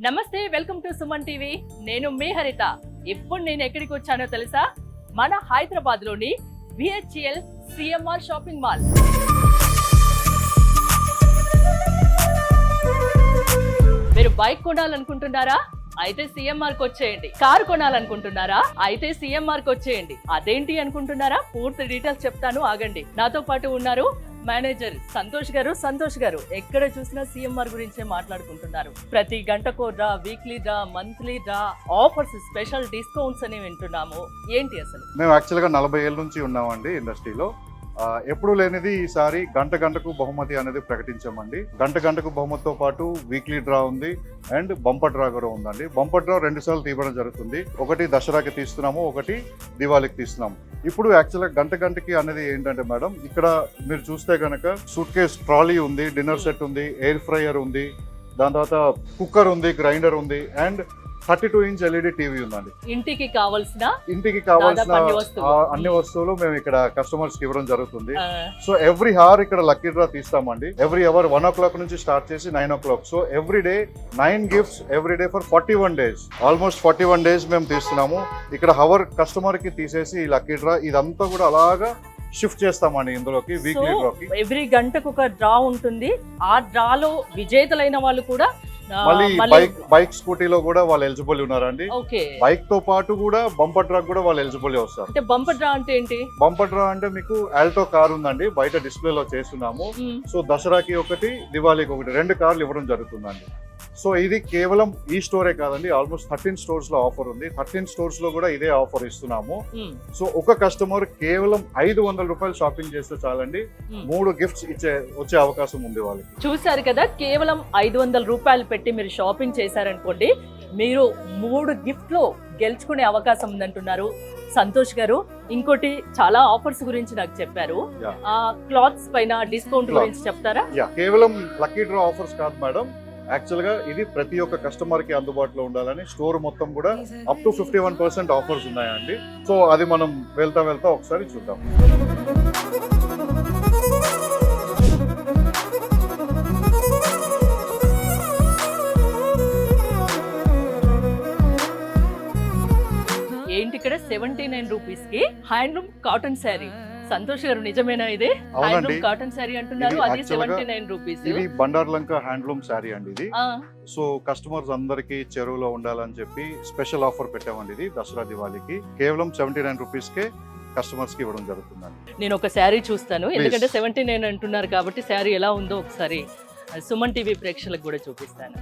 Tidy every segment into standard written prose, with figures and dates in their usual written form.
నమస్తే, welcome to Suman TV. నేను మీ హరిత. ఇప్పుడు నేను ఎక్కడికి వచ్చానో తెలుసా? మన హైదరాబాద్ లోని BHEL CMR షాపింగ్ మాల్. మీరు బైక్ కొనాలనుకుంటున్నారా? అయితే CMR కి వచ్చేయండి. కారు కొనాలనుకుంటున్నారా? అయితే CMR కి వచ్చేయండి. అదేంటి అనుకుంటున్నారా? పూర్తి డీటెయిల్స్ చెప్తాను, ఆగండి. నాతో పాటు ఉన్నారు మేనేజర్ సంతోష్ గారు. ఎక్కడ చూసినా CMR గురించే మాట్లాడుకుంటున్నారు. ప్రతి గంటకో draw, weekly draw, monthly draw, offers, special discounts అని వింటున్నాము. ఏంటి అసలు? మేము యాక్చువల్గా 40 ఏళ్ళ నుంచి ఉన్నామండి ఇండస్ట్రీలో. ఎప్పుడు లేనిది ఈసారి గంటకు బహుమతి అనేది ప్రకటించామండి. గంటకు బహుమతితో పాటు వీక్లీ డ్రా ఉంది అండ్ బంపర్ డ్రా కూడా ఉందండి. బంపర్ డ్రా 2 సార్లు తీయడం జరుగుతుంది. ఒకటి దసరాకి తీస్తున్నాము, ఒకటి దివాళీకి తీస్తున్నాము. ఇప్పుడు యాక్చువల్గా గంటకి అనేది ఏంటంటే మేడం, ఇక్కడ మీరు చూస్తే కనుక సూట్ కేస్ ట్రాలీ ఉంది, డిన్నర్ సెట్ ఉంది, ఎయిర్ ఫ్రైయర్ ఉంది, దాని తర్వాత కుక్కర్ ఉంది, గ్రైండర్ ఉంది అండ్ 32 ఇంచ్ LED టీవీ ఉందండి. ఇంటికి కావాల్సిన అన్ని వస్తువులు మేము ఇక్కడ కస్టమర్స్ కి ఇవ్వడం జరుగుతుంది. సో ఎవ్రీ హార్ ఇక్కడ లక్కీ డ్రా తీస్తామండి. ఎవ్రీ అవర్ 1 o'clock నుంచి స్టార్ట్ చేసి 9 o'clock. So every day 9 gifts every day for 41 days. Almost 41 days మేము తీస్తున్నాము. ఇక్కడ హవర్ కస్టమర్ కి తీసేసి ఈ లక్కీ డ్రా ఇదంతా కూడా అలాగా షిఫ్ట్ చేస్తామండి ఇందులోకి, వీక్లీ డ్రాకి. ఎవ్రీ గంటకు ఒక డ్రా ఉంటుంది. ఆ డ్రాలో విజేతలైన వాళ్ళు కూడా మళ్ళీ బైక్ స్కూటీలో కూడా వాళ్ళు ఎలిజిబుల్ ఉన్నారండి. బైక్ తో పాటు కూడా బంపర్ డ్రా కూడా వాళ్ళు ఎలిజిబుల్ వస్తారు. అంటే బంపర్ డ్రా అంటే ఏంటి? బంపర్ డ్రా అంటే మీకు ఆల్టో కార్ ఉందండి, బయట డిస్ప్లే లో చేస్తున్నాము. సో దసరాకి ఒకటి, దివాళీకి ఒకటి, 2 కార్లు ఇవ్వడం జరుగుతుందండి. సో ఇది కేవలం ఈ స్టోరే కాదండి, ఆల్మోస్ట్ 13 స్టోర్స్ లో ఆఫర్ ఉంది. 13 స్టోర్స్ లో కూడా ఇదే ఆఫర్ ఇస్తున్నాము. సో ఒక కస్టమర్ కేవలం 500 రూపాయలు షాపింగ్ చేస్తే చాలండి, 3 గిఫ్ట్స్ వచ్చే అవకాశం ఉంది వాళ్ళకి. చూసారు కదా, కేవలం 500 రూపాయలు పెట్టి మీరు షాపింగ్ చేశారనుకోండి, మీరు 3 గిఫ్ట్లు గెలుచుకునే అవకాశం ఉందంటున్నారు సంతోష్ గారు. ఇంకోటి చాలా ఆఫర్స్ గురించి నాకు చెప్పారు. క్లాత్స్ పైన డిస్కౌంట్ గురించి చెప్తారా? కేవలం లక్కీ డ్రా ఆఫర్స్ కాదు మేడం, యాక్చువల్ గా ఇది ప్రతి ఒక్క కస్టమర్ కి అందుబాటులో ఉండాలని స్టోర్ మొత్తం కూడా అప్ టు 51% ఆఫర్స్ ఉన్నాయండి. సో అది మనం వెళ్తా ఒకసారి చూద్దాం. ఏంటి ఇక్కడ 79 రూపీస్ కి హ్యాండ్లూమ్ కాటన్ శారీ. సంతోష్ గారు, నిజమేనా ఇది? హ్యాండ్లూమ్ కాటన్ శారీ అంటున్నారు, అది 79 రూపీస్. ఇది బండార్లంక హ్యాండ్లూమ్ శారీ అండి ఇది. సో కస్టమర్స్ అందరికి చెరువులో ఉండాలని చెప్పి స్పెషల్ ఆఫర్ పెట్టామండి ఇది దసరా దివాళీకి. కేవలం 79 రూపీస్ కే కస్టమర్స్ కి ఇవ్వడం జరుగుతుందండి. నేను ఒక శారీ చూస్తాను, ఎందుకంటే 79 అంటున్నారు కాబట్టి శారీ ఎలా ఉందో ఒకసారి సుమన్ టీవీ ప్రేక్షకులకు కూడా చూపిస్తాను.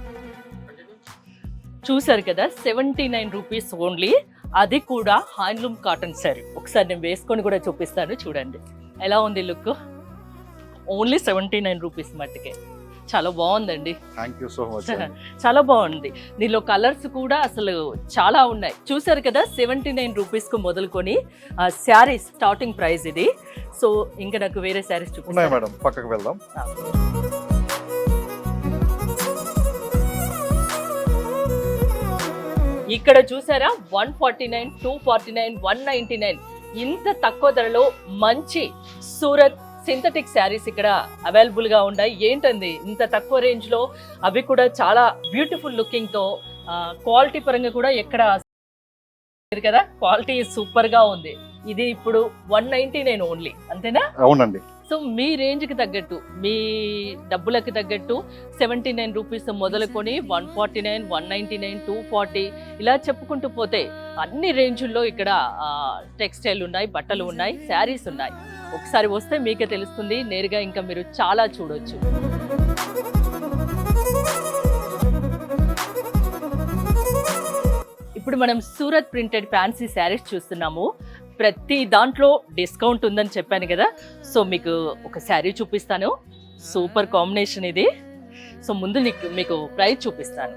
చూసారు కదా, 79 రూపీస్ ఓన్లీ, అది కూడా హ్యాండ్లూమ్ కాటన్ శారీ. ఒకసారి నేను వేసుకొని కూడా చూపిస్తాను, చూడండి ఎలా ఉంది లుక్. ఓన్లీ 79 రూపీస్ మట్టుకే. చాలా బాగుందండి. Thank you so much. చాలా బాగుంది. దీనిలో కలర్స్ కూడా అసలు చాలా ఉన్నాయి. చూసారు కదా, 79 రూపీస్ కు మొదలుకొని శారీస్ స్టార్టింగ్ ప్రైస్ ఇది. సో ఇంకా నాకు వేరే శారీస్ చూపిస్తాను మేడం, పక్కకు వెళ్దాం. ఇక్కడ చూసారా, 149, 249, 199, ఇంత తక్కువ ధరలో మంచి సూరత్ సింథటిక్ శారీస్ ఇక్కడ అవైలబుల్ గా ఉన్నాయి. ఏంటండి ఇంత తక్కువ రేంజ్ లో, అవి కూడా చాలా బ్యూటిఫుల్ లుకింగ్ తో, క్వాలిటీ పరంగా కూడా ఎక్కడ కదా, క్వాలిటీ సూపర్ గా ఉంది. ఇది ఇప్పుడు 199 ఓన్లీ, అంతేనా? అవునండి. సో మీ రేంజ్ కి తగ్గట్టు, మీ డబ్బులకి తగ్గట్టు 79 రూపీస్ మొదలుకొని 149, 199, 240 ఇలా చెప్పుకుంటూ పోతే అన్ని రేంజుల్లో ఇక్కడ టెక్స్టైల్ ఉన్నాయి, బట్టలు ఉన్నాయి, శారీస్ ఉన్నాయి. ఒకసారి వస్తే మీకే తెలుస్తుంది నేరుగా, ఇంకా మీరు చాలా చూడొచ్చు. ఇప్పుడు మనం సూరత్ ప్రింటెడ్ ఫ్యాన్సీ శారీస్ చూస్తున్నాము. ప్రతి దాంట్లో డిస్కౌంట్ ఉందని చెప్పాను కదా, సో మీకు ఒక శారీ చూపిస్తాను. సూపర్ కాంబినేషన్ ఇది. సో ముందు మీకు ప్రైస్ చూపిస్తాను.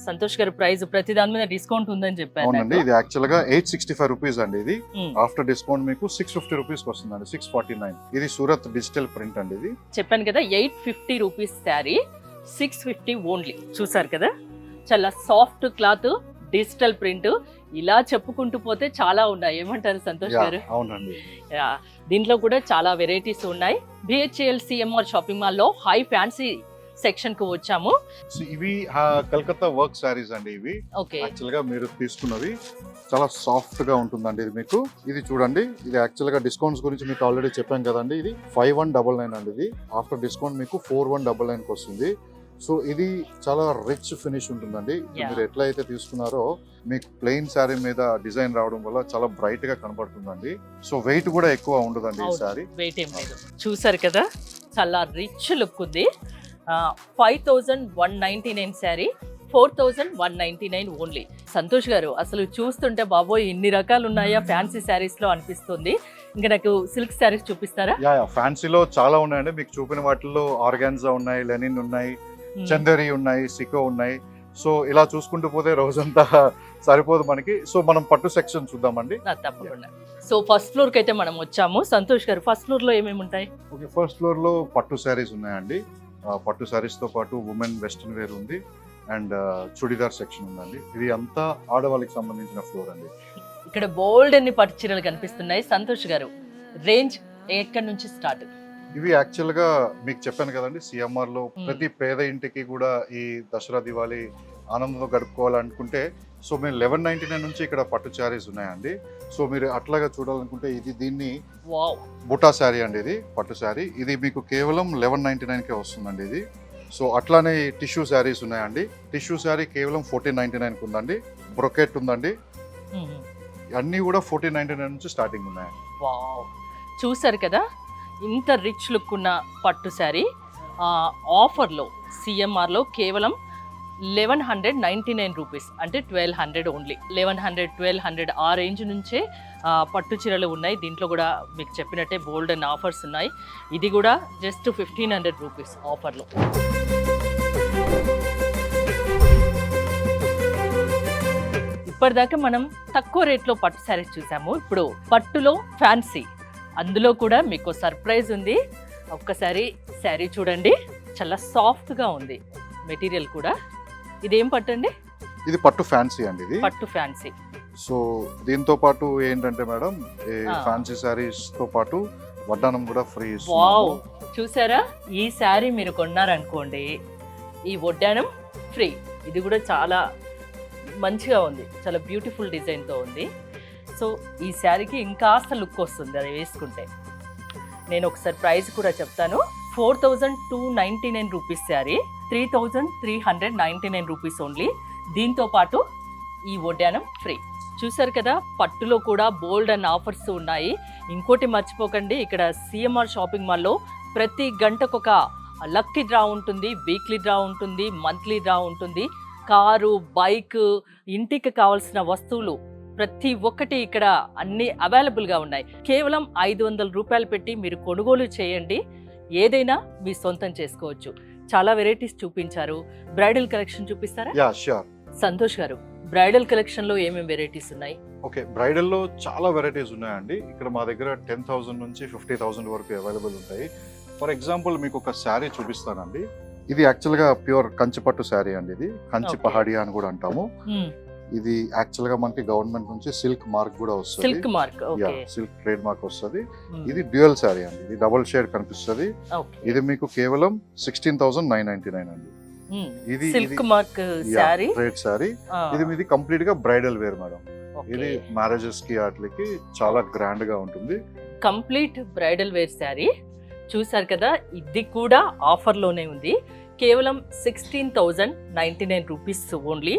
సంతోష్ గారు, ప్రైస్ ప్రతి దాని మీద డిస్కౌంట్ ఉందని చెప్పారు. అవునండి, ఇది యాక్చువల్ గా 865 రూపీస్ అండి. ఇది ఆఫ్టర్ డిస్కౌంట్ మీకు 650 రూపీస్ వస్తుందండి, 649. ఇది సూరత్ డిజిటల్ ప్రింట్ అండి. ఇది చెప్పాను కదా, 850 రూపీస్ శారీ, 650 ఓన్లీ. చూసారు కదా, చాలా సాఫ్ట్ క్లాత్, డిజిటల్ ప్రింట్, ఇలా చెప్పుకుంటూ పోతే చాలా ఉన్నాయి. ఏమంటారు సంతోష్ గారు? అవునండి. దీంట్లో కూడా చాలా వెరైటీస్ ఉన్నాయి. BHEL CMR షాపింగ్ మాల్లో హై ఫ్యాన్సీ సెక్షన్ కు వచ్చాము. So, ఇవి కలకత్తా వర్క్ శారీస్ అండి. ఇవి ఓకే, యాక్చువల్ గా మీరు తీసుకున్నవి చాలా సాఫ్ట్ గా ఉంటుందండి. ఇది మీకు ఇది చూడండి, ఇది యాక్చువల్ గా డిస్కౌంట్స్ గురించి మీకు ఆల్రెడీ చెప్పాం కదండి. ఇది 5199 అండి. ఇది ఆఫ్టర్ డిస్కౌంట్ మీకు 4199 కి వస్తుంది. సో ఇది చాలా రిచ్ ఫినిష్ ఉంటుందండి. Yeah. మీరు ఎట్లయితే తీసుకున్నారో మీకు ప్లెయిన్ శారీ మీద డిజైన్ రావడం వల్ల చాలా బ్రైట్ గా కనబడుతుందండి. సో వెయిట్ కూడా ఎక్కువ ఉండదండి ఈ శారీ. వెయిట్ ఏం లేదు. చూసారు కదా, చాలా రిచ్ లుక్ ఉంది. 5199 శారీ 4199 ఓన్లీ. సంతోష్ గారు, అసలు చూస్తుంటే బాబోయ్ ఇన్ని రకాలు ఉన్నాయా ఫ్యాన్సీ శారీస్ లో అనిపిస్తుంది. ఇంకా నాకు సిల్క్ శారీస్ చూపిస్తారా? యా ఫ్యాన్సీలో చాలా ఉన్నాయండి. మీకు చూపిన వాటిల్లో ఆర్గాన్జా ఉన్నాయి, లెనిన్ ఉన్నాయి, చందేరి ఉన్నాయి, సికో ఉన్నాయి. సో ఇలా చూసుకుంటూ పోతే రోజంతా సరిపోదు మనకి. సో మనం పట్టు సెక్షన్ చూద్దామండి. తప్పకుండా. సో ఫస్ట్ ఫ్లోర్ కి అయితే మనం వచ్చాము. సంతోష్ గారు, ఫస్ట్ ఫ్లోర్ లో ఏమేమి ఉంటాయి? ఓకే, ఫస్ట్ ఫ్లోర్ లో పట్టు శారీస్ ఉన్నాయండి. పట్టు శారీస్ తో పాటు ఉమెన్ వెస్టర్న్ వేర్ ఉంది అండ్ చుడిదార్ సెక్షన్ ఉందండి. ఇది అంతా ఆడవాళ్ళకి సంబంధించిన ఫ్లోర్ అండి. ఇక్కడ బోల్డ్ అన్ని పట్టు చీరలు కనిపిస్తున్నాయి. సంతోష్ గారు, రేంజ్ ఎక్కడి నుంచి స్టార్ట్? ఇవి యాక్చువల్ గా మీకు చెప్పాను కదండి, సిఎంఆర్ లో ప్రతి పేద ఇంటికి కూడా ఈ దసరా దివాళీ ఆనందంతో గడుపుకోవాలనుకుంటే సో మేము 1199 నుంచి ఇక్కడ పట్టు శారీస్ ఉన్నాయండి. సో మీరు అట్లాగా చూడాలనుకుంటే ఇది దీన్ని బుటా శారీ అండి. ఇది పట్టు శారీ. ఇది మీకు కేవలం 1199కే వస్తుందండి ఇది. సో అట్లానే టిష్యూ శారీస్ ఉన్నాయండి. టిష్యూ శారీ కేవలం 1499కి ఉందండి. బ్రొకెట్ ఉందండి. అన్నీ కూడా 1499 నుంచి స్టార్టింగ్ ఉన్నాయండి. చూసారు కదా, ఇంత రిచ్ లుక్ ఉన్న పట్టు శారీ ఆఫర్లో సిఎంఆర్లో కేవలం 1199 రూపీస్, అంటే 1200 ఓన్లీ. 1100, 1200 ఆ రేంజ్ నుంచే పట్టు చీరలు ఉన్నాయి. దీంట్లో కూడా మీకు చెప్పినట్టే బోల్డ్ అండ్ ఆఫర్స్ ఉన్నాయి. ఇది కూడా జస్ట్ 1500 రూపీస్ ఆఫర్లో. ఇప్పటిదాకా మనం తక్కువ రేట్లో పట్టు శారీస్ చూసాము. ఇప్పుడు పట్టులో ఫ్యాన్సీ, అందులో కూడా మీకు సర్ప్రైజ్ ఉంది. ఒక్కసారి శారీ చూడండి, చాలా సాఫ్ట్గా ఉంది మెటీరియల్ కూడా. ఇదేం పట్టు అండి? ఇది పట్టు ఫ్యాన్సీ అండి. ఇది పట్టు ఫ్యాన్సీ. సో దీంతో పాటు ఏంటంటే మేడం, ఫ్యాన్సీ శారీస్ తో పాటు వడ్డానం కూడా ఫ్రీ. వావ్, చూసారా, ఈ శారీ మీరు కొన్నారనుకోండి, ఈ వడ్డానం ఫ్రీ. ఇది కూడా చాలా మంచిగా ఉంది, చాలా బ్యూటిఫుల్ డిజైన్తో ఉంది. సో ఈ శారీకి ఇంకాస్త లుక్ వస్తుంది అది వేసుకుంటే. నేను ఒకసారి ప్రైస్ కూడా చెప్తాను. 4299 రూపీస్ శారీ 3399 రూపీస్ ఓన్లీ. దీంతో పాటు ఈ వడ్డానం ఫ్రీ. చూసారు కదా, పట్టులో కూడా బోల్డ్ అండ్ ఆఫర్స్ ఉన్నాయి. ఇంకోటి మర్చిపోకండి, ఇక్కడ సిఎంఆర్ షాపింగ్ మాల్లో ప్రతి గంటకొక లక్కీ డ్రా ఉంటుంది, వీక్లీ డ్రా ఉంటుంది, మంత్లీ డ్రా ఉంటుంది. కారు, బైక్, ఇంటికి కావాల్సిన వస్తువులు ప్రతి ఒక్కటి ఇక్కడ అన్ని అవైలబుల్గా ఉన్నాయి. కేవలం 500 రూపాయలు పెట్టి మీరు కొనుగోలు చేయండి, ఏదైనా మీ సొంతం చేసుకోవచ్చు. చాలా వెరైటీస్ చూపించారు. బ్రైడల్ కలెక్షన్ చూపిస్తారా? Yeah sure. సంతోష్ గారు, బ్రైడల్ కలెక్షన్ లో ఏమేమి వెరైటీస్ ఉన్నాయి? ఓకే, బ్రైడల్ లో చాలా వెరైటీస్ ఉన్నాయండి. ఇక్కడ మా దగ్గర 10,000 నుంచి 50,000 వరకు అవైలబుల్ ఉంటాయి. ఫర్ ఎగ్జాంపుల్ మీకు ఒక శారీ చూపిస్తానండి. ఇది యాక్చువల్ గా ప్యూర్ కంచి పట్టు శారీ అండి. ఇది కంచి పహాడియా అని కూడా అంటాము. ఇది యాక్చువల్ గా మనకి గవర్నమెంట్ నుంచి సిల్క్ మార్క్ కూడా వస్తుంది. Silk mark, okay, silk trade mark వస్తుంది. ఇది డ్యూయల్ శారీ అండి. ఇది డబుల్ షేడ్ కనిపిస్తుంది. ఇది మీకు కేవలం 16,999 అండి. ఇది silk mark sari, trade sari. ఇది మీది కంప్లీట్ గా బ్రైడల్ వేర్ మేడం. ఇది మ్యారేజెస్ కి వాటికి చాలా గ్రాండ్ గా ఉంటుంది. Complete bridal wear sari. చూసారు కదా, ఇది కూడా ఆఫర్ లోనే ఉంది. కేవలం 16,099 రూపీస్ ఓన్లీ.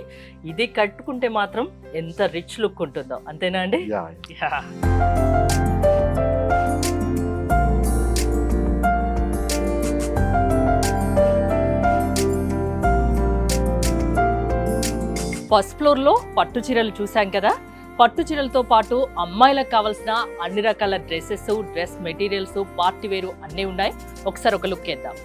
ఇది కట్టుకుంటే మాత్రం ఎంత రిచ్ లుక్ ఉంటుందో, అంతేనా అండి? ఫస్ట్ ఫ్లోర్ లో పట్టు చీరలు చూసాం కదా. పట్టు చీరలతో పాటు అమ్మాయిలకు కావాల్సిన అన్ని రకాల డ్రెస్సెస్, డ్రెస్ మెటీరియల్స్, పార్టీ వేరు అన్నీ ఉన్నాయి. ఒకసారి ఒక లుక్ వేద్దాం.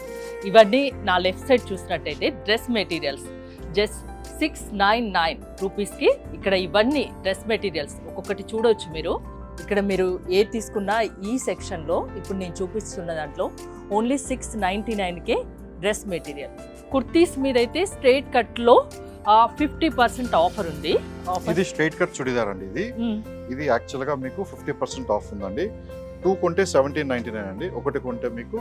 ఇవన్నీ నా లెఫ్ట్ సైడ్ చూసినట్టయితే డ్రెస్ మెటీరియల్స్ జస్ట్ 699 రూపీస్కి ఇక్కడ ఇవన్నీ డ్రెస్ మెటీరియల్స్ ఒక్కొక్కటి చూడవచ్చు మీరు. ఇక్కడ మీరు ఏది తీసుకున్నా ఈ సెక్షన్లో ఇప్పుడు నేను చూపిస్తున్న దాంట్లో ఓన్లీ 699కే డ్రెస్ మెటీరియల్. కుర్తీస్ మీద అయితే స్ట్రైట్ కట్లో 50% ఆఫర్ ఉంది. ఇది స్ట్రైట్ కట్ చుడిదార్ అండి. ఇది యాక్చువల్ గా మీకు 50% ఆఫ్ ఉందండి. 2 కొంటే 1799 అండి. ఒకటి కొంటే మీకు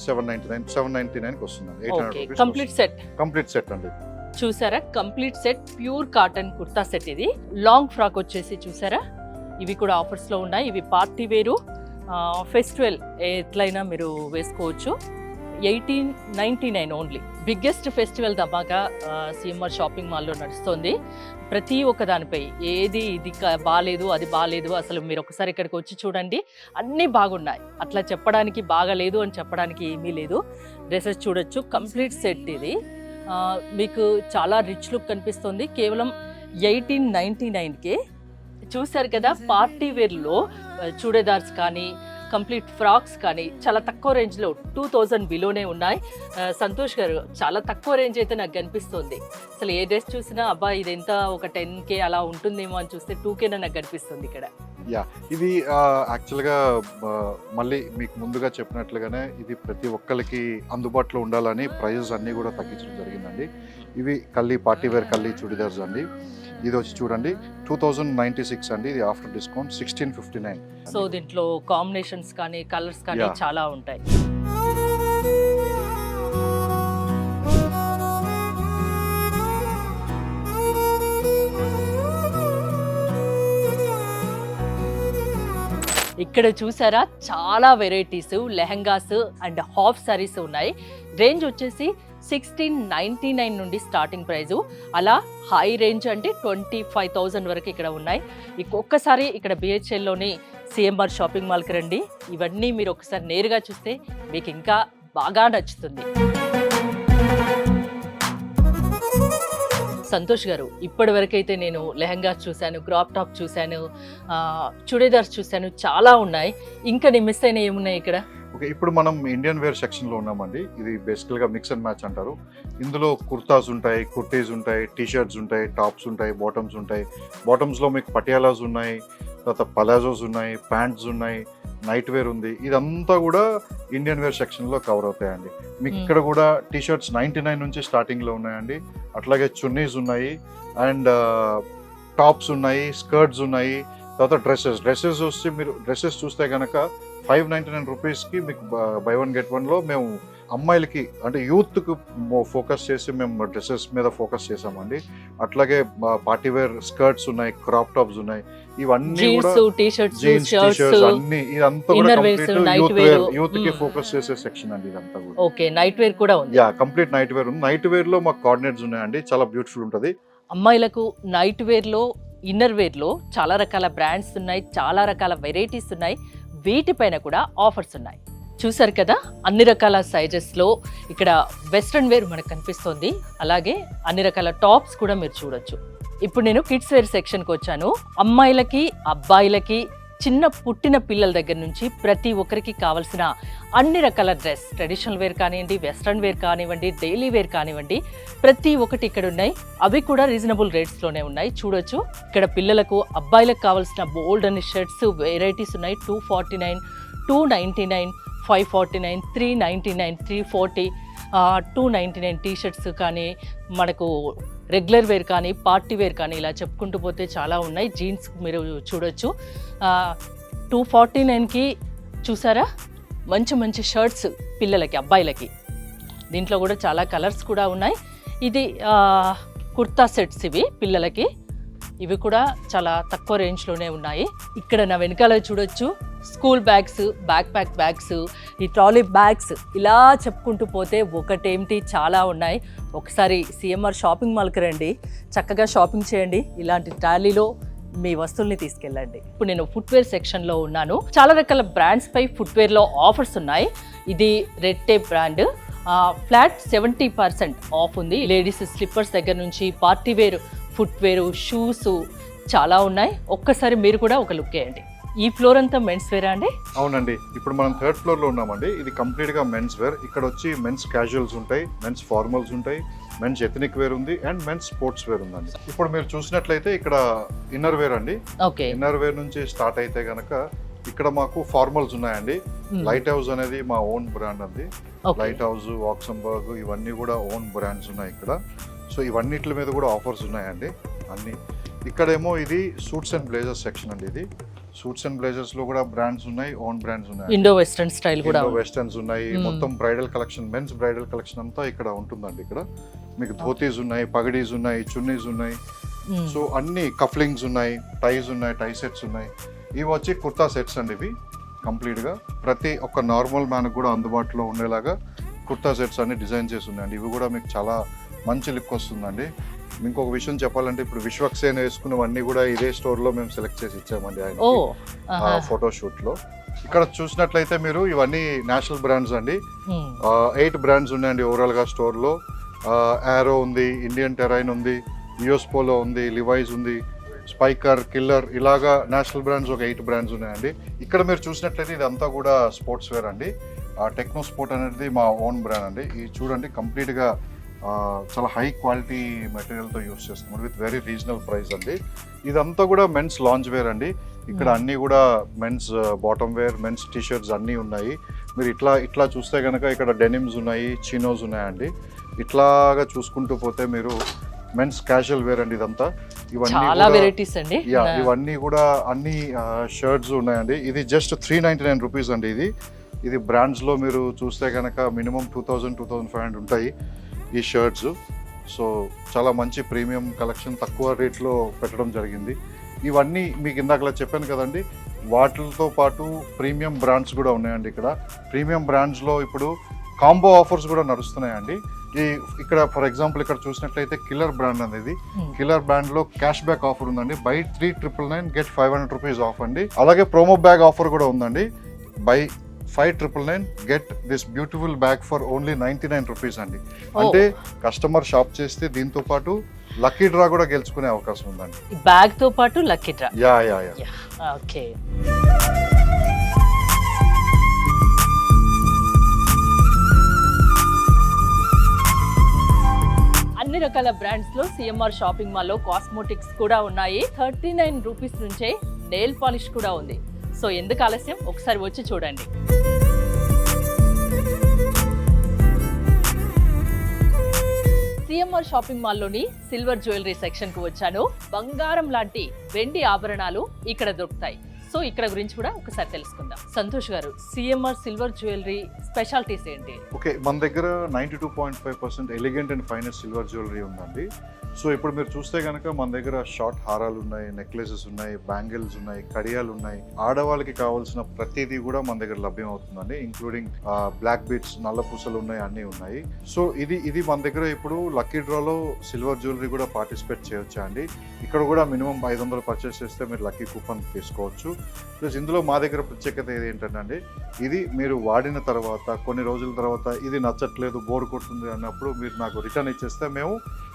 $799కి వస్తుందండి. 800 okay, rupees complete set. Complete set అండి. చూసారా, complete set pure cotton kurta set. ఇది లాంగ్ ఫ్రాక్ వచ్చేసి చూసారా, ఇవి కూడా ఆఫర్స్ లో ఉన్నాయి. ఇవి పార్టీ వేరు, ఫెస్టివల్ ఎట్లయినా మీరు వేసుకోవచ్చు. 1899 ఓన్లీ. బిగ్గెస్ట్ ఫెస్టివల్ ధమాకా సిఎంఆర్ షాపింగ్ మాల్లో నడుస్తుంది. ప్రతి ఒక్క దానిపై ఏది ఇది బాగాలేదు, అది బాగాలేదు, అసలు మీరు ఒకసారి ఇక్కడికి వచ్చి చూడండి, అన్నీ బాగున్నాయి. అట్లా చెప్పడానికి బాగాలేదు అని చెప్పడానికి ఏమీ లేదు. డ్రెస్సెస్ చూడొచ్చు, కంప్లీట్ సెట్ ఇది. మీకు చాలా రిచ్ లుక్ కనిపిస్తుంది. కేవలం 1899కే. చూసారు కదా, పార్టీ వేర్లో చూడేదార్స్ కానీ కంప్లీట్ ఫ్రాక్స్ కానీ చాలా తక్కువ రేంజ్లో 2000 బిలోనే ఉన్నాయి. సంతోష్ గారు, చాలా తక్కువ రేంజ్ అయితే నాకు కనిపిస్తుంది. అసలు ఏ డ్రెస్ చూసినా అబ్బా ఇది ఎంత, ఒక 10K అలా ఉంటుందేమో అని చూస్తే 2K నాకు కనిపిస్తుంది ఇక్కడ. యా, ఇది యాక్చువల్గా మళ్ళీ మీకు ముందుగా చెప్పినట్లుగానే ఇది ప్రతి ఒక్కరికి అందుబాటులో ఉండాలని ప్రైజెస్ అన్నీ కూడా తగ్గించడం జరిగిందండి. ఇవి కల్లీ పార్టీ వేర్ కల్లీ చుడిదార్స్ అండి. ఇది వచ్చి చూడండి 2096 అండి. ఇది ఆఫ్టర్ డిస్కౌంట్ 1659. సో దీంట్లో కాంబినేషన్స్ కానీ కలర్స్ కానీ Yeah. చాలా ఉంటాయి. ఇక్కడ చూసారా, చాలా varieties lehengas and half saris ఉన్నాయి. రేంజ్ వచ్చేసి 1699 నుండి స్టార్టింగ్ ప్రైజు. అలా హై రేంజ్ అంటే 25,000 వరకు ఇక్కడ ఉన్నాయి. ఒక్కసారి ఇక్కడ బిహెచ్ఎల్లోని సిఎంఆర్ షాపింగ్ మాల్కి రండి. ఇవన్నీ మీరు ఒకసారి నేరుగా చూస్తే మీకు ఇంకా బాగా నచ్చుతుంది. సంతోష్ గారు, ఇప్పటి వరకైతే నేను లెహంగాస్ చూశాను, క్రాప్ టాప్ చూశాను, చుడీదార్స్ చూశాను, చాలా ఉన్నాయి. ఇంకా నేను మిస్ అయిన ఏమున్నాయి ఇక్కడ? ఓకే, ఇప్పుడు మనం ఇండియన్ వేర్ సెక్షన్లో ఉన్నామండి. ఇది బేసికల్గా మిక్స్ అండ్ మ్యాచ్ అంటారు. ఇందులో కుర్తాస్ ఉంటాయి, కుర్తీస్ ఉంటాయి, టీషర్ట్స్ ఉంటాయి, టాప్స్ ఉంటాయి, బాటమ్స్ ఉంటాయి. బాటమ్స్లో మీకు పటియాలాస్ ఉన్నాయి, తర్వాత పలాజోస్ ఉన్నాయి, ప్యాంట్స్ ఉన్నాయి, నైట్ వేర్ ఉంది. ఇదంతా కూడా ఇండియన్ వేర్ సెక్షన్లో కవర్ అవుతాయండి. మీకు ఇక్కడ కూడా టీషర్ట్స్ 99 నుంచి స్టార్టింగ్లో ఉన్నాయండి. అట్లాగే చున్నీస్ ఉన్నాయి, అండ్ టాప్స్ ఉన్నాయి, స్కర్ట్స్ ఉన్నాయి. తర్వాత డ్రెస్సెస్ వచ్చి మీరు డ్రెస్సెస్ చూస్తే కనుక 599 రూపీస్కి మీకు బై 1 get 1లో మేము అమ్మాయిలకి అంటే యూత్కి ఫోకస్ చేసి మేము డ్రెస్సెస్ మీద ఫోకస్ చేసామండి. అట్లాగే పార్టీ వేర్ స్కర్ట్స్ ఉన్నాయి, క్రాప్ టాప్స్ ఉన్నాయి. ఇవన్నీ కూడా జీన్స్, టీషర్ట్స్ అన్ని, ఇదంతా కూడా కంప్లీట్ యూత్ కి ఫోకస్ చేసే సెక్షన్ అండి ఇదంతా కూడా. ఓకే, నైట్ వేర్ కూడా ఉంది. యా, కంప్లీట్ నైట్ వేర్ ఉంది. నైట్ వేర్ లో మాకు కోఆర్డినేట్స్ ఉన్నాయండి, చాలా బ్యూటిఫుల్ ఉంటది. అమ్మాయిలకు నైట్ వేర్ లో, ఇన్నర్ వేర్ లో చాలా రకాల బ్రాండ్స్ ఉన్నాయి, చాలా రకాల వెరైటీస్ ఉన్నాయి. వీటిపైన కూడా ఆఫర్స్ ఉన్నాయి. చూసారు కదా, అన్ని రకాల సైజెస్లో ఇక్కడ వెస్ట్రన్ వేర్ మనకు కనిపిస్తుంది. అలాగే అన్ని రకాల టాప్స్ కూడా మీరు చూడొచ్చు. ఇప్పుడు నేను కిడ్స్ వేర్ సెక్షన్కి వచ్చాను. అమ్మాయిలకి, అబ్బాయిలకి, చిన్న పుట్టిన పిల్లల దగ్గర నుంచి ప్రతి ఒక్కరికి కావాల్సిన అన్ని రకాల డ్రెస్, ట్రెడిషనల్ వేర్ కానివ్వండి, వెస్ట్రన్ వేర్ కానివ్వండి, డైలీ వేర్ కానివ్వండి, ప్రతి ఒక్కటి ఇక్కడ ఉన్నాయి. అవి కూడా రీజనబుల్ రేట్స్లోనే ఉన్నాయి. చూడొచ్చు, ఇక్కడ పిల్లలకు, అబ్బాయిలకు కావాల్సిన బోల్డ్ అన్ని షర్ట్స్ వెరైటీస్ ఉన్నాయి. 249, 299, 549, 399, 340, 299 టీషర్ట్స్ కానీ, మనకు రెగ్యులర్ వేర్ కానీ, పార్టీ వేర్ కానీ, ఇలా చెప్పుకుంటూ పోతే చాలా ఉన్నాయి. జీన్స్ మీరు చూడొచ్చు. 249కి చూసారా, మంచి మంచి షర్ట్స్ పిల్లలకి, అబ్బాయిలకి. దీంట్లో కూడా చాలా కలర్స్ కూడా ఉన్నాయి. ఇది కుర్తా సెట్స్ ఇవి పిల్లలకి. ఇవి కూడా చాలా తక్కువ రేంజ్లోనే ఉన్నాయి. ఇక్కడ నా వెనకాల చూడొచ్చు, school bags, back pack bags, ఈ ట్రాలీ బ్యాగ్స్, ఇలా చెప్పుకుంటూ పోతే ఒకటేమిటి చాలా ఉన్నాయి. ఒకసారి సిఎంఆర్ షాపింగ్ మాల్కి రండి, చక్కగా షాపింగ్ చేయండి, ఇలాంటి ట్రాలీలో మీ వస్తువుల్ని తీసుకెళ్ళండి. ఇప్పుడు నేను ఫుట్వేర్ సెక్షన్లో ఉన్నాను. చాలా రకాల బ్రాండ్స్ పై ఫుట్వేర్లో ఆఫర్స్ ఉన్నాయి. ఇది red tape brand, flat 70% of ఉంది. లేడీస్ స్లిప్పర్స్ దగ్గర నుంచి పార్టీ వేర్, ఫుట్వేర్, షూస్ చాలా ఉన్నాయి. ఒక్కసారి మీరు కూడా ఒక లుక్ వేయండి. ఈ ఫ్లోర్ అంతా మెన్స్ వేరా అండి? అవునండి, ఇప్పుడు మనం 3rd ఫ్లోర్ లో ఉన్నామండి. ఇది కంప్లీట్ గా మెన్స్ వేర్. ఇక్కడ వచ్చి మెన్స్ క్యాజువల్స్ ఉంటాయి, మెన్స్ ఫార్మల్స్ ఉంటాయి, మెన్స్ ఎథనిక్ వేర్ ఉంది, అండ్ మెన్స్ స్పోర్ట్స్ వేర్ ఉందండి. ఇప్పుడు మీరు చూసినట్లయితే ఇక్కడ ఇన్నర్ వేర్ అండి. ఓకే, ఇన్నర్ వేర్ నుంచి స్టార్ట్ అయితే గనక ఇక్కడ మాకు ఫార్మల్స్ ఉన్నాయండి. లైట్ హౌస్ అనేది మా ఓన్ బ్రాండ్ అండి. లైట్ హౌస్, వాక్సంబర్గ్, ఇవన్నీ కూడా ఓన్ బ్రాండ్స్ ఉన్నాయి ఇక్కడ. సో ఇవన్నిటి మీద కూడా ఆఫర్స్ ఉన్నాయండి అన్ని. ఇక్కడేమో ఇది సూట్స్ అండ్ బ్లేజర్స్ సెక్షన్ అండి. ఇది సూట్స్ అండ్ బ్లేజర్స్ లో కూడా బ్రాండ్స్ ఉన్నాయి, ఓన్ బ్రాండ్స్ ఉన్నాయి, ఇండో వెస్టర్న్ స్టైల్ కూడా వెస్టర్న్స్ ఉన్నాయి. మొత్తం bridal collection, men's bridal collection అంతా ఇక్కడ ఉంటుందండి. ఇక్కడ మీకు ధోతీస్ ఉన్నాయి, పగడీస్ ఉన్నాయి, చున్నీస్ ఉన్నాయి. సో అన్ని కఫ్లింగ్స్ ఉన్నాయి, టైస్ ఉన్నాయి, టై సెట్స్ ఉన్నాయి. ఇవి వచ్చి కుర్తా సెట్స్ అండి. ఇవి కంప్లీట్ గా ప్రతి ఒక్క నార్మల్ మ్యాన్ కూడా అందుబాటులో ఉండేలాగా కుర్తా సెట్స్ అన్ని డిజైన్ చేసి ఉన్నాయండి. ఇవి కూడా మీకు చాలా మంచి లుక్ వస్తుందండి. ఇంకొక విషయం చెప్పాలంటే ఇప్పుడు విశ్వక్సేన్ వేసుకున్నవన్నీ కూడా ఇదే స్టోర్ లో మేము సెలెక్ట్ చేసి ఇచ్చామండి ఆయన ఫోటోషూట్ లో. ఇక్కడ చూసినట్లయితే మీరు ఇవన్నీ నేషనల్ బ్రాండ్స్ అండి. 8 బ్రాండ్స్ ఉన్నాయండి ఓవరాల్ గా స్టోర్ లో. యారో ఉంది, ఇండియన్ టెరైన్ ఉంది, యుఎస్ పోలో ఉంది, లివైస్ ఉంది, స్పైకర్, కిల్లర్, ఇలాగా నేషనల్ బ్రాండ్స్ ఒక 8 బ్రాండ్స్ ఉన్నాయండి. ఇక్కడ మీరు చూసినట్లయితే ఇదంతా కూడా స్పోర్ట్స్ వేర్ అండి. టెక్నో స్పోర్ట్ అనేది మా ఓన్ బ్రాండ్ అండి. ఇది చూడండి కంప్లీట్ గా చాలా హై క్వాలిటీ మెటీరియల్తో యూస్ చేస్తున్నాం విత్ వెరీ రీజనబుల్ ప్రైస్ అండి. ఇదంతా కూడా మెన్స్ లాంజ్ వేర్ అండి. ఇక్కడ అన్నీ కూడా men's bottom wear, men's t shirts అన్నీ ఉన్నాయి. మీరు ఇట్లా చూస్తే కనుక ఇక్కడ డెనిమ్స్ ఉన్నాయి, చినోస్ ఉన్నాయండి. ఇట్లాగా చూసుకుంటూ పోతే మీరు మెన్స్ క్యాజువల్ వేర్ అండి. ఇదంతా చాలా వెరైటీస్ అండి. ఇవన్నీ కూడా అన్ని షర్ట్స్ ఉన్నాయండి. ఇది జస్ట్ 399 రూపీస్ అండి. ఇది బ్రాండ్స్ లో మీరు చూస్తే కనుక మినిమం 2000-2500 ఉంటాయి ఈ షర్ట్స్. సో చాలా మంచి ప్రీమియం కలెక్షన్ తక్కువ రేట్లో పెట్టడం జరిగింది. ఇవన్నీ మీకు ఇందాకలా చెప్పాను కదండి, వాటితో పాటు ప్రీమియం బ్రాండ్స్ కూడా ఉన్నాయండి. ఇక్కడ ప్రీమియం బ్రాండ్స్లో ఇప్పుడు కాంబో ఆఫర్స్ కూడా నడుస్తున్నాయండి. ఇక్కడ ఫర్ ఎగ్జాంపుల్ ఇక్కడ చూసినట్లయితే కిల్లర్ బ్రాండ్ అనేది, కిల్లర్ బ్రాండ్ లో క్యాష్ బ్యాక్ ఆఫర్ ఉందండి. బై 399 గెట్ 500 రూపీస్ ఆఫ్ అండి. అలాగే ప్రోమో బ్యాగ్ ఆఫర్ కూడా ఉందండి. By 599 get this beautiful bag for only 99 rupees అండి. అంటే కస్టమర్ షాప్ చేస్తే దీంతో పాటు లక్కీ డ్రా కూడా గెలుచుకునే అవకాశం ఉందండి. బ్యాగ్ తో పాటు లక్కీ డ్రా. Yeah okay. అన్ని రకాల బ్రాండ్స్ లో సిఎంఆర్ షాపింగ్ మాల్ లో కాస్మోటిక్స్ కూడా ఉన్నాయి. 39 రూపీస్ నుంచే నెయిల్ పాలిష్ కూడా ఉంది. సో ఎందుకు ఆలస్యం, ఒకసారి వచ్చి చూడండి. సిఎంఆర్ షాపింగ్ మాల్లోని సిల్వర్ జ్యువెలరీ సెక్షన్ కు వచ్చాను. బంగారం లాంటి వెండి ఆభరణాలు ఇక్కడ దొరుకుతాయి. సో ఇక్కడ గురించి కూడా ఒకసారి తెలుసుకుందాం. సంతోష్ గారు, సిఎంఆర్ సిల్వర్ జ్యువెలరీ స్పెషాలిటీస్ ఏంటి? ఓకే, మన దగ్గర 92.5% elegant and finest silver jewellery ఉందండి. సో ఇప్పుడు మీరు చూస్తే కనుక మన దగ్గర షార్ట్ హారాలు ఉన్నాయి, నెక్లెసెస్ ఉన్నాయి, బ్యాంగిల్స్ ఉన్నాయి, కడియాలు ఉన్నాయి. ఆడవాళ్ళకి కావాల్సిన ప్రతిదీ కూడా మన దగ్గర లభ్యం అవుతుందండి. ఇంక్లూడింగ్ బ్లాక్ బీడ్స్, నల్ల పూసలు ఉన్నాయి, అన్నీ ఉన్నాయి. సో ఇది మన దగ్గర ఇప్పుడు లక్కీ డ్రాలో సిల్వర్ జ్యువెలరీ కూడా పార్టిసిపేట్ చేయొచ్చా అండి. ఇక్కడ కూడా మినిమం 500 పర్చేస్ చేస్తే మీరు లక్కీ కూపన్ తీసుకోవచ్చు. ప్లస్ ఇందులో మా దగ్గర ప్రత్యేకత ఏంటంటే ఇది మీరు వాడిన తర్వాత కొన్ని రోజుల తర్వాత ఇది నచ్చట్లేదు, బోర్ కొడుతుంది అన్నప్పుడు మీరు నాకు రిటర్న్ ఇచ్చేస్తే మేము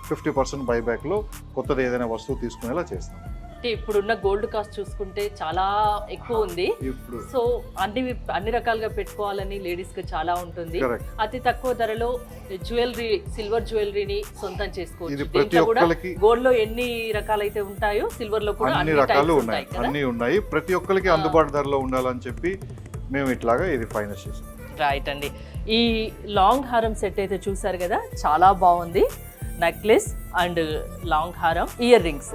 50% బైబ్యాక్లో కొత్తది ఏదైనా వస్తువు తీసుకునేలా చేస్తాం. అంటే ఇప్పుడున్న గోల్డ్ కాస్ట్ చూసుకుంటే చాలా ఎక్కువ ఉంది. ఇప్పుడు సో అన్ని రకాలుగా పెట్టుకోవాలని లేడీస్ కి చాలా ఉంటుంది. అతి తక్కువ ధరలో జ్యువెలరీ, సిల్వర్ జ్యువెలరీని సొంతం చేసుకోవచ్చు. దీంట్లో కూడా గోల్డ్ లో ఎన్ని రకాలైతే ఉంటాయో సిల్వర్ లో కూడా అన్ని రకాలు ఉన్నాయి, అన్ని ఉన్నాయి. ప్రతి ఒక్కరికి అందుబాటు ధరలో ఉండాలని చెప్పి మేము ఇట్లాగా ఇది ఫైనాన్స్ చేసాం. రైట్ అండి. ఈ లాంగ్ హారం సెట్ అయితే చూసారు కదా, చాలా బాగుంది. నెక్లెస్ అండ్ లాంగ్ హారం, ఇయర్ రింగ్స్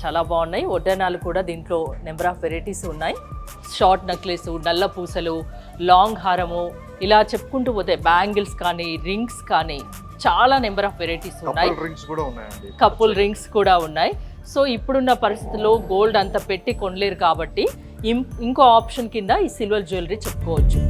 చాలా బాగున్నాయి. వడ్డానాలు కూడా దీంట్లో నెంబర్ ఆఫ్ వెరైటీస్ ఉన్నాయి. షార్ట్ నెక్లెస్, నల్ల పూసలు, లాంగ్ హారము, ఇలా చెప్పుకుంటూ పోతే బ్యాంగిల్స్ కానీ, రింగ్స్ కానీ చాలా నెంబర్ ఆఫ్ వెరైటీస్ ఉన్నాయి. కపుల్ రింగ్స్ కూడా ఉన్నాయి. సో ఇప్పుడున్న పరిస్థితుల్లో గోల్డ్ అంత పెట్టి కొనలేరు కాబట్టి ఇంకో ఆప్షన్ కింద ఈ సిల్వర్ జ్యువెలరీ చెప్పుకోవచ్చు.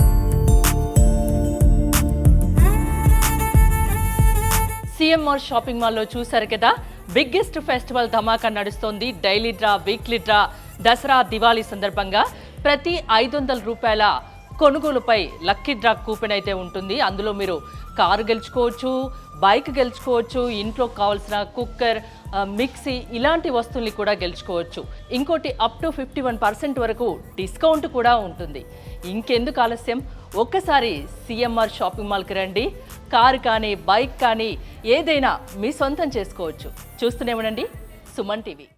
సిఎంఆర్ షాపింగ్ మాల్లో చూసారు కదా, బిగ్గెస్ట్ ఫెస్టివల్ ధమాకా నడుస్తోంది. Daily draw, weekly draw, Dasara, Diwali సందర్భంగా ప్రతి 500 రూపాయల కొనుగోలుపై లక్కీ డ్రా కూపెన్ అయితే ఉంటుంది. అందులో మీరు కారు గెలుచుకోవచ్చు, బైక్ గెలుచుకోవచ్చు, ఇంట్లో కావాల్సిన కుక్కర్, మిక్సీ ఇలాంటి వస్తువుల్ని కూడా గెలుచుకోవచ్చు. ఇంకోటి అప్ టు 51% వరకు డిస్కౌంట్ కూడా ఉంటుంది. ఇంకెందుకు ఆలస్యం, ఒక్కసారి సిఎంఆర్ షాపింగ్ మాల్కి రండి. కారు కానీ, బైక్ కానీ ఏదైనా మీ సొంతం చేసుకోవచ్చు. చూస్తూనే ఉండండి సుమన్ టీవీ.